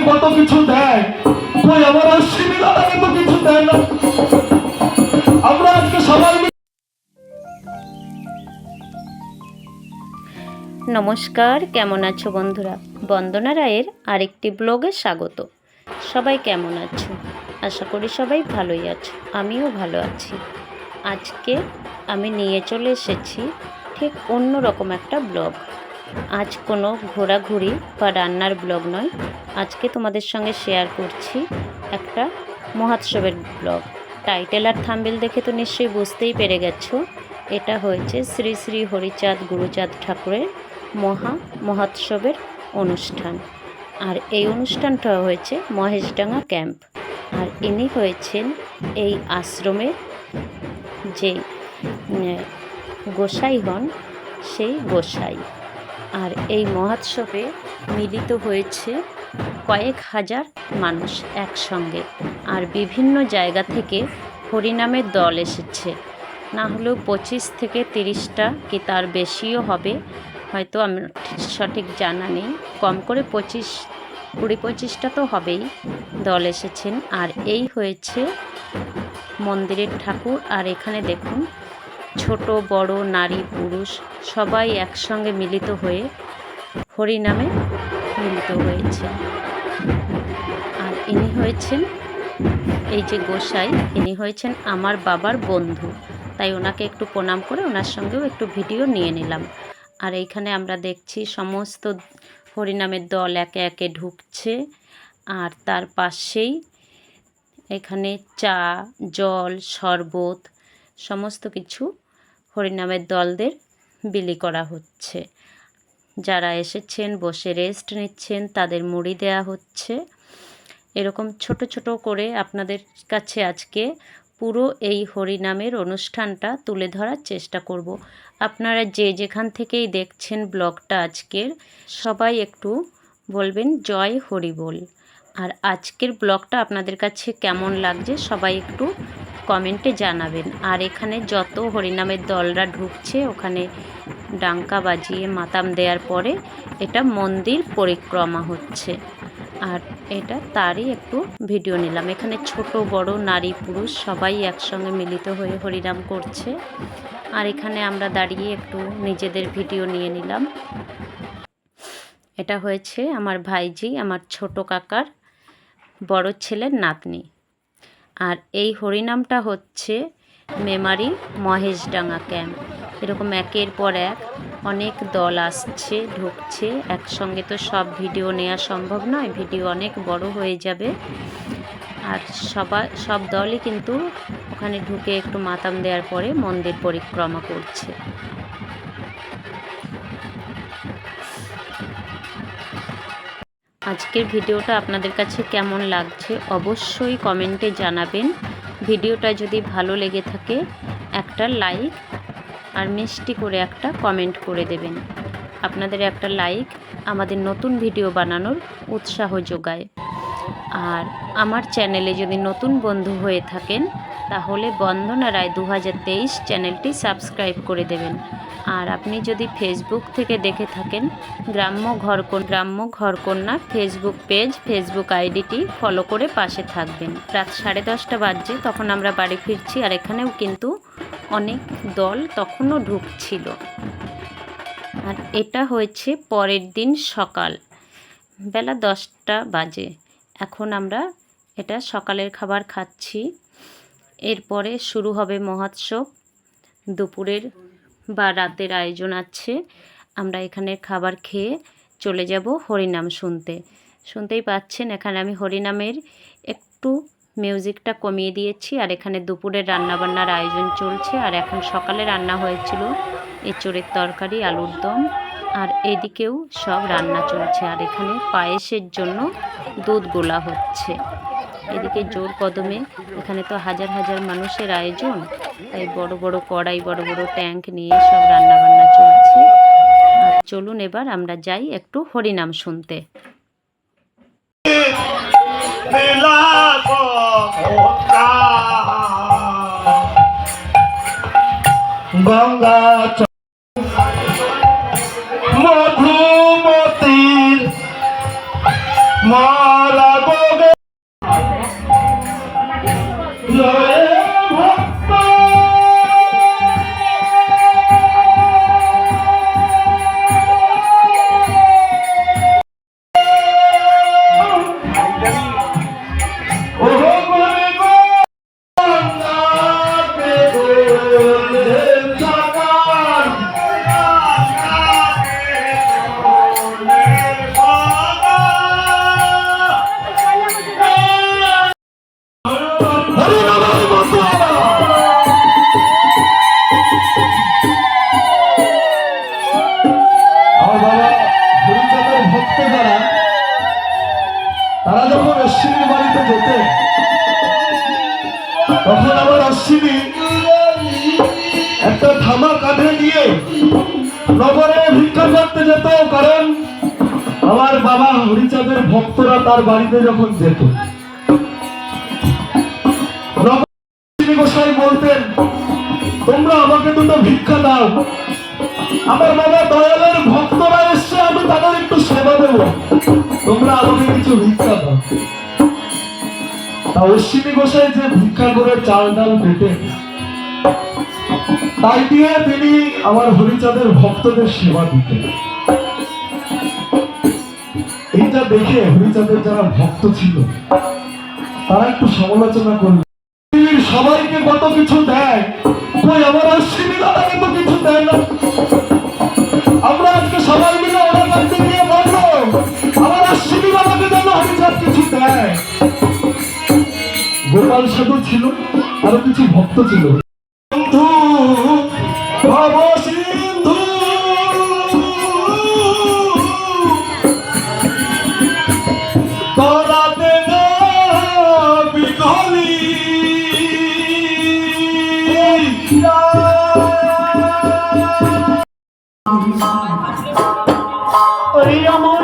কত কিছু দেয়, কই আমার অশ্বিনী দাদাকে তো কিছু দেয় না। আমরা আজকে সবাই নমস্কার, কেমন আছো বন্ধুরা? বন্দনা রায়ের আরেকটি ব্লগে স্বাগত। সবাই কেমন আছো? আশা করি সবাই ভালোই আছো, আমিও ভালো আছি। আজকে আমি নিয়ে চলে এসেছি ঠিক অন্য রকম একটা ব্লগ। আজ কোনো ঘোরাঘুরি বা রান্নার ব্লগ নয়, আজকে তোমাদের সঙ্গে শেয়ার করছি একটা মহোৎসবের ব্লগ। টাইটেল আর থাম্বনেল দেখে তো নিশ্চয়ই বুঝতেই পেরে গেছো, এটা হয়েছে শ্রী শ্রী হরিচাঁদ গুরুচাঁদ ঠাকুরের মহোৎসবের অনুষ্ঠান। আর এই অনুষ্ঠানটা হয়েছে মহেশডাঙ্গা ক্যাম্প। আর ইনি হয়েছেন এই আশ্রমের যে গোসাই হন, সেই গোসাই। আর এই মহোৎসবে মিলিত হয়েছে কয়েক হাজার মানুষ একসঙ্গে। আর বিভিন্ন জায়গা থেকে হরিনামের দল এসেছে, না হলেও 25 থেকে 30টা কি তার বেশিও হবে, হয়তো আমার সঠিক জানা নেই। কম করে 20-25টা তো হবেই দল এসেছেন। আর এই হয়েছে মন্দিরের ঠাকুর। আর এখানে দেখুন ছোট বড় নারী পুরুষ সবাই একসঙ্গে মিলিত হয়ে হরিনামে মিলিত হয়েছে। আর ইনি হয়েছেন এই যে গোসাই, ইনি হয়েছেন আমার বাবার বন্ধু, তাই ওনাকে একটু প্রণাম করে ওনার সঙ্গেও একটু ভিডিও নিয়ে নিলাম। আর এইখানে আমরা দেখছি সমস্ত হরিনামের দল একে একে ঢুকছে। আর তার পাশেই এখানে চা, জল, শরবত সমস্ত কিছু হরিনামের দলদের বিলি করা হচ্ছে। যারা এসেছেন বসে রেস্ট নিচ্ছেন তাদের মুড়ি দেয়া হচ্ছে। এরকম ছোট ছোট করে আপনাদের কাছে আজকে পুরো এই হরিনামের অনুষ্ঠানটা তুলে ধরার চেষ্টা করব। আপনারা যে যেখান থেকেই দেখছেন ব্লগটা আজকের, সবাই একটু বলবেন জয় হরি বল। আর আজকের ব্লগটা আপনাদের কাছে কেমন লাগছে সবাই একটু কমেন্টে জানাবেন। আর এখানে যত হরিনামের দলরা ঢুকছে ওখানে ডাঙ্কা বাজিয়ে মাতাম দেওয়ার পরে এটা মন্দির পরিক্রমা হচ্ছে। আর এটা তারই একটু ভিডিও নিলাম। এখানে ছোট বড় নারী পুরুষ সবাই একসঙ্গে মিলিত হয়ে হরিনাম করছে। আর এখানে আমরা দাঁড়িয়ে একটু নিজেদের ভিডিও নিয়ে নিলাম। এটা হয়েছে আমার ভাইজি, আমার ছোট কাকার বড় ছেলের নাতনি। আর এই হরিনামটা হচ্ছে মেমারি মহেশডাঙ্গা ক্যাম্প। এরকম একের পর এক অনেক দল আসছে ঢুকছে একসঙ্গে, তো সব ভিডিও নেওয়া সম্ভব নয়, ভিডিও অনেক বড় হয়ে যাবে। আর সব দলই কিন্তু ওখানে ঢুকে একটু মাতাম দেওয়ার পরে মন্দির পরিক্রমা করছে। আজকের ভিডিওটা আপনাদের কাছে কেমন লাগছে অবশ্যই কমেন্টে জানাবেন। ভিডিওটা যদি ভালো লেগে থাকে একটা লাইক আর মিষ্টি করে একটা কমেন্ট করে দেবেন। আপনাদের একটা লাইক আমাদের নতুন ভিডিও বানানোর উৎসাহ যোগায়। আর আমার চ্যানেলে যদি নতুন বন্ধু হয়ে থাকেন তাহলে বন্দনা রায় 2023 চ্যানেলটি সাবস্ক্রাইব করে দেবেন। আর আপনি যদি ফেসবুক থেকে দেখে থাকেন গ্রাম্য ঘরকন্যা ফেসবুক পেজ, ফেসবুক আইডিটি ফলো করে পাশে থাকবেন। রাত 10:30 বাজছে, তখন আমরা বাড়ি ফিরছি। আর এখানেও কিন্তু অনেক দল তখনও ঢুকছিল। আর এটা হয়েছে পরের দিন সকাল বেলা 10টা বাজে। এখন আমরা এটা সকালের খাবার খাচ্ছি। এরপরে শুরু হবে মহোৎসব। দুপুরের বা রাতের আয়োজন আছে। আমরা এখানে খাবার খেয়ে চলে যাব হরিনাম শুনতেই পাচ্ছেন এখানে আমি হরিনামের একটু মিউজিকটা কমিয়ে দিয়েছি। আর এখানে দুপুরের রান্নাবান্নার আয়োজন চলছে। আর এখন সকালে রান্না হয়েছিল এঁচোড়ের তরকারি, আলুর দম। আর এদিকেও সব রান্না চলছে। আর এখানে পায়েসের জন্য দুধ গোলা হচ্ছে। এদিকে জোর কদমে এখানে তো হাজার হাজার মানুষের আয়োজন, তাই বড় বড় কড়াই, বড় বড় ট্যাঙ্ক নিয়ে সব রান্নাবান্না চলছে। আর চলুন এবার আমরা যাই একটু হরিনাম শুনতে। গঙ্গা মধুমতির মালা একটা থামা কাঁধে নিয়ে নগরে ভিক্ষা করতে যেত, কারণ আমার বাবা হরিচাঁদের ভক্তরা তার বাড়িতে যখন যেত, গোসাই বলতেন, তোমরা আমাকে দুটো ভিক্ষা দাও, আমার বাবা দয়ালের ভক্তরা এসছে, আমি তাদের একটু সেবা দেব, তোমরা আমাকে কিছু ভিক্ষা দাও। তা অশ্বিনী গোসাই যে ভিক্ষা করে চাল ডাল পেতেন, তাই দিয়ে তিনি আমার হরিচাঁদের ভক্তদের সেবা দিতেন। এইটা দেখে হরিচাঁদের যারা ভক্ত ছিল তারা একটু সমালোচনা করলেন, সবাইকে কত কিছু দেয়, কই আমার অশ্বিনী দাদাকে তো কিছু দেয় না, আমরা আজকে সবাই মিলে ওনার কাছে গিয়ে বলবো আমার অশ্বিনী দাদাকে যেন হরিচাঁদ কিছু দেয়। গোপাল সাধু ছিল, আরো কিছু ভক্ত ছিল। বন্ধু ভব সিন্ধু করাতে না বিকলি ওই আমার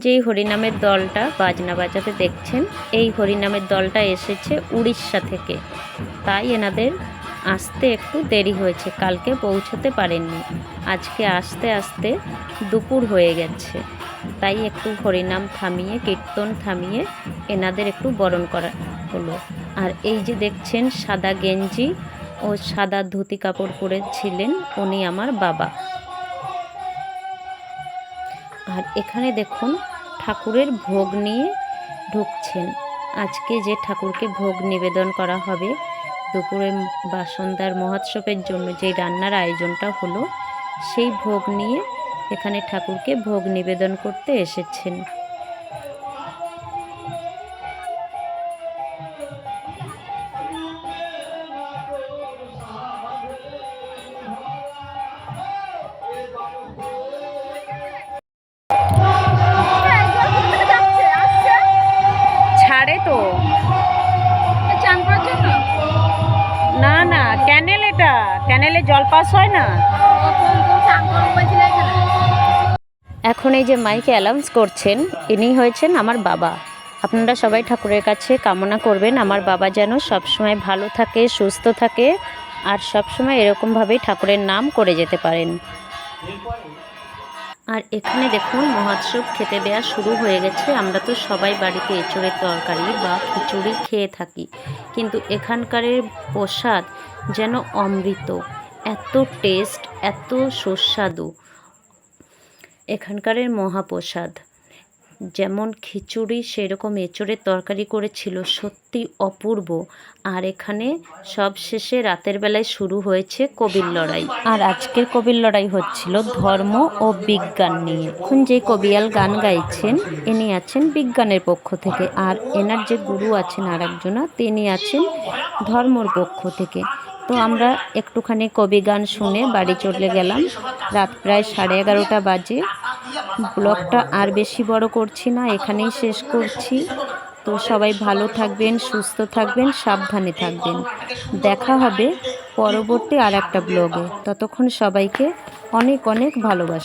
যেই হরিনামের দলটা বাজনা বাজাতে দেখছেন, এই হরিনামের দলটা এসেছে উড়িষ্যা থেকে, তাই এনাদের আসতে একটু দেরি হয়েছে, কালকে পৌঁছতে পারেননি, আজকে আসতে আসতে দুপুর হয়ে গেছে, তাই একটু হরিনাম থামিয়ে কীর্তন থামিয়ে এনাদের একটু বরণ করা হলো। আর এই যে দেখছেন সাদা গেঞ্জি ও সাদা ধুতি কাপড় পরেছিলেন, উনি আমার বাবা। আর এখানে দেখুন ঠাকুরের ভোগ নিয়ে ঢুকছেন। আজকে যে ঠাকুরকে ভোগ নিবেদন করা হবে, দুপুরে বা সন্ধ্যার মহোৎসবের জন্য যে রান্নার আয়োজনটা হলো, সেই ভোগ নিয়ে এখানে ঠাকুরকে ভোগ নিবেদন করতে এসেছেন। ছাড়ে তো না না, ক্যানেল, এটা ক্যানেলে জল পাস হয় না। এখন এই যে মাইকে অ্যানাউন্স করছেন, ইনি হয়েছেন আমার বাবা। আপনারা সবাই ঠাকুরের কাছে কামনা করবেন আমার বাবা যেন সবসময় ভালো থাকে, সুস্থ থাকে, আর সবসময় এরকমভাবেই ঠাকুরের নাম করে যেতে পারেন। আর এখানে দেখুন মহোৎসব খেতে দেওয়া শুরু হয়ে গেছে। আমরা তো সবাই বাড়িতে এঁচোড়ের তরকারি বা খিচুড়ি খেয়ে থাকি, কিন্তু এখানকারের প্রসাদ যেন অমৃত, এত টেস্ট, এত সুস্বাদু এখানকারের মহাপ্রসাদ। যেমন খিচুড়ি সেরকম এঁচোড়ের তরকারি করেছিল, সত্যি অপূর্ব। আর এখানে সব শেষে রাতের বেলায় শুরু হয়েছে কবির লড়াই। আর আজকের কবির লড়াই হচ্ছিল ধর্ম ও বিজ্ঞান নিয়ে। এখন যে কবিয়াল গান গাইছেন, ইনি আছেন বিজ্ঞানের পক্ষ থেকে, আর এনার যে গুরু আছেন আর একজনা, তিনি আছেন ধর্মর পক্ষ থেকে। তো আমরা একটুখানি কবি গান শুনে বাড়ি চলে গেলাম। রাত প্রায় 11:30 বাজে। ব্লগটা আর বেশি বড় করছি না, এখানেই শেষ করছি। তো সবাই ভালো থাকবেন, সুস্থ থাকবেন, সাবধানে থাকবেন। দেখা হবে পরবর্তী আর একটা ব্লগে। ততক্ষণ সবাইকে অনেক অনেক ভালোবাসা।